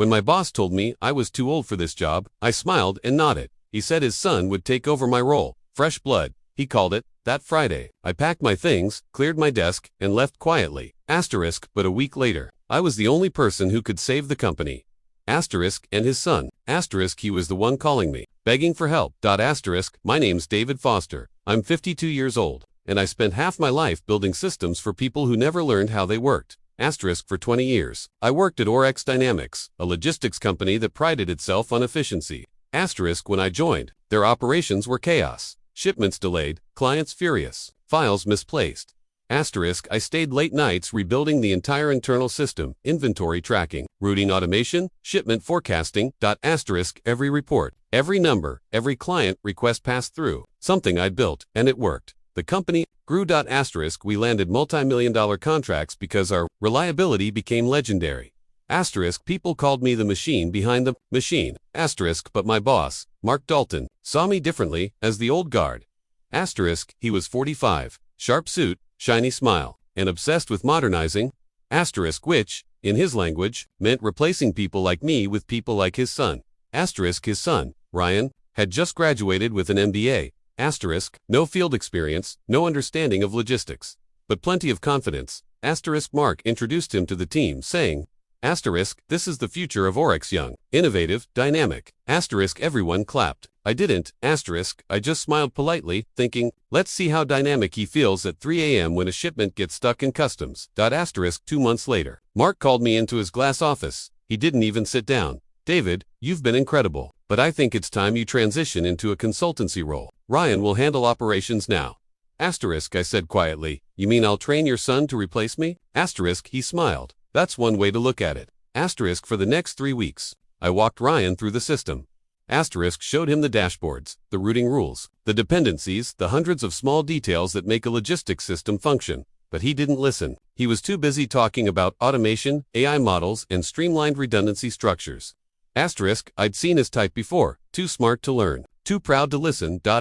When my boss told me I was too old for this job, I smiled and nodded. He said his son would take over my role. Fresh blood, he called it. That Friday, I packed my things, cleared my desk, and left quietly. But a week later, I was the only person who could save the company. And his son. He was the one calling me, begging for help. My name's David Foster. I'm 52 years old, and I spent half my life building systems for people who never learned how they worked. For 20 years, I worked at Orex Dynamics, a logistics company that prided itself on efficiency. When I joined, their operations were chaos. Shipments delayed, clients furious, files misplaced. I stayed late nights rebuilding the entire internal system, inventory tracking, routing automation, shipment forecasting. Every report, every number, every client request passed through something I'd built, and it worked. The company grew. We landed multi-million-dollar contracts because our reliability became legendary. People called me the machine behind the machine. But my boss, Mark Dalton, saw me differently, as the old guard. He was 45, sharp suit, shiny smile, and obsessed with modernizing. Which, in his language, meant replacing people like me with people like his son. His son, Ryan, had just graduated with an MBA. No field experience, no understanding of logistics, but plenty of confidence. Mark introduced him to the team, saying, this is the future of Orex, young, innovative, dynamic. Everyone clapped. I didn't. I just smiled politely, thinking, let's see how dynamic he feels at 3 a.m. when a shipment gets stuck in customs. 2 months later, Mark called me into his glass office. He didn't even sit down. David, you've been incredible, but I think it's time you transition into a consultancy role. Ryan will handle operations now. I said quietly, you mean I'll train your son to replace me? He smiled. That's one way to look at it. For the next 3 weeks, I walked Ryan through the system. Showed him the dashboards, the routing rules, the dependencies, the hundreds of small details that make a logistics system function. But he didn't listen. He was too busy talking about automation, AI models, and streamlined redundancy structures. I'd seen his type before, too smart to learn, too proud to listen. By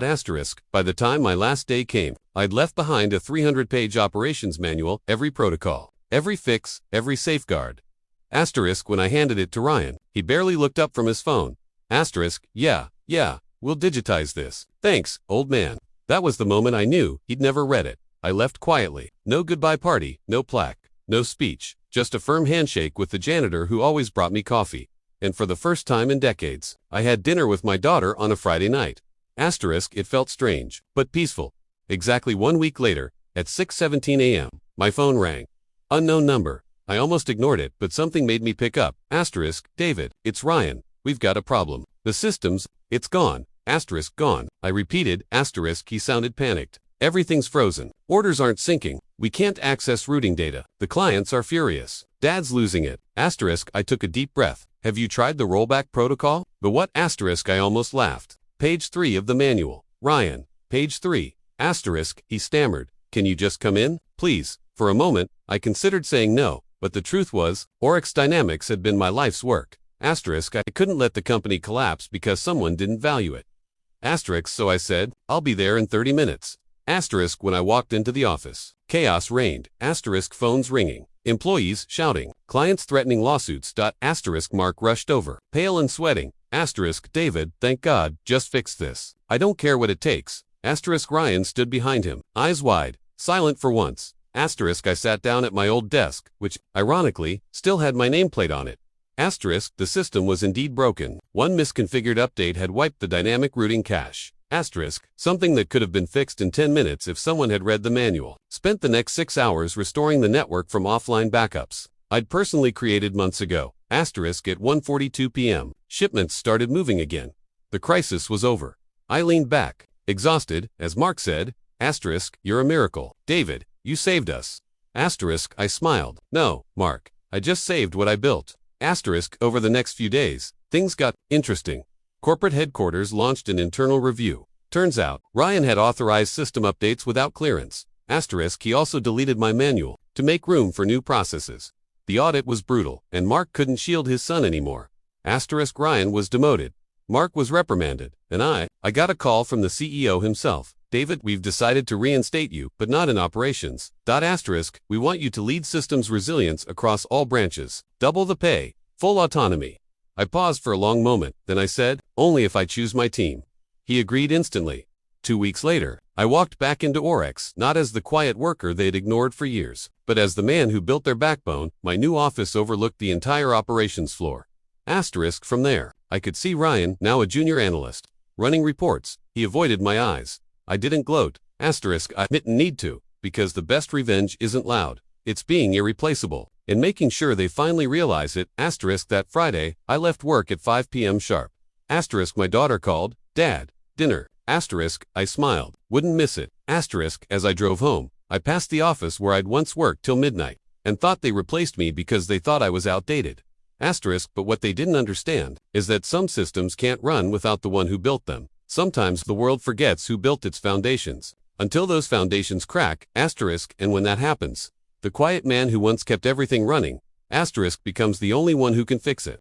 the time my last day came, I'd left behind a 300-page operations manual, every protocol, every fix, every safeguard. When I handed it to Ryan, he barely looked up from his phone. Yeah, we'll digitize this. Thanks, old man. That was the moment I knew he'd never read it. I left quietly. No goodbye party, no plaque, no speech, just a firm handshake with the janitor who always brought me coffee. And for the first time in decades, I had dinner with my daughter on a Friday night. It felt strange, but peaceful. Exactly 1 week later, at 6:17 a.m., my phone rang. Unknown number. I almost ignored it, but something made me pick up. David, it's Ryan. We've got a problem. The systems, it's gone. Gone. I repeated. He sounded panicked. Everything's frozen. Orders aren't syncing. We can't access routing data. The clients are furious. Dad's losing it. I took a deep breath. Have you tried the rollback protocol? The what? I almost laughed. Page 3 of the manual. Ryan. Page 3. He stammered. Can you just come in, please? For a moment, I considered saying no, but the truth was, Orex Dynamics had been my life's work. I couldn't let the company collapse because someone didn't value it. So I said, I'll be there in 30 minutes. When I walked into the office, chaos reigned. Phones ringing, employees shouting, clients threatening lawsuits. Mark rushed over, pale and sweating. David, thank God, just fix this. I don't care what it takes. Ryan stood behind him, eyes wide, silent for once. I sat down at my old desk, which, ironically, still had my nameplate on it. The system was indeed broken. One misconfigured update had wiped the dynamic routing cache. Something that could have been fixed in 10 minutes if someone had read the manual. Spent the next 6 hours restoring the network from offline backups I'd personally created months ago. At 1:42 p.m., shipments started moving again. The crisis was over. I leaned back, exhausted, as Mark said, you're a miracle. David, you saved us. I smiled. No, Mark, I just saved what I built. Over the next few days, things got interesting. Corporate headquarters launched an internal review. Turns out, Ryan had authorized system updates without clearance. He also deleted my manual to make room for new processes. The audit was brutal, and Mark couldn't shield his son anymore. Ryan was demoted. Mark was reprimanded, and I got a call from the CEO himself. David, we've decided to reinstate you, but not in operations. We want you to lead systems resilience across all branches. Double the pay, full autonomy. I paused for a long moment, then I said, only if I choose my team. He agreed instantly. 2 weeks later, I walked back into Orex, not as the quiet worker they had ignored for years, but as the man who built their backbone. My new office overlooked the entire operations floor. Asterisk from there, I could see Ryan, now a junior analyst, running reports. He avoided my eyes. I didn't gloat. Asterisk, I didn't need to, because the best revenge isn't loud. It's being irreplaceable, and making sure they finally realize it. Asterisk that Friday, I left work at 5 p.m. sharp. Asterisk my daughter called, Dad, dinner. Asterisk, I smiled, wouldn't miss it. Asterisk, as I drove home, I passed the office where I'd once worked till midnight, and thought they replaced me because they thought I was outdated. Asterisk, but what they didn't understand is that some systems can't run without the one who built them. Sometimes the world forgets who built its foundations, until those foundations crack. Asterisk, and when that happens, the quiet man who once kept everything running, asterisk, becomes the only one who can fix it.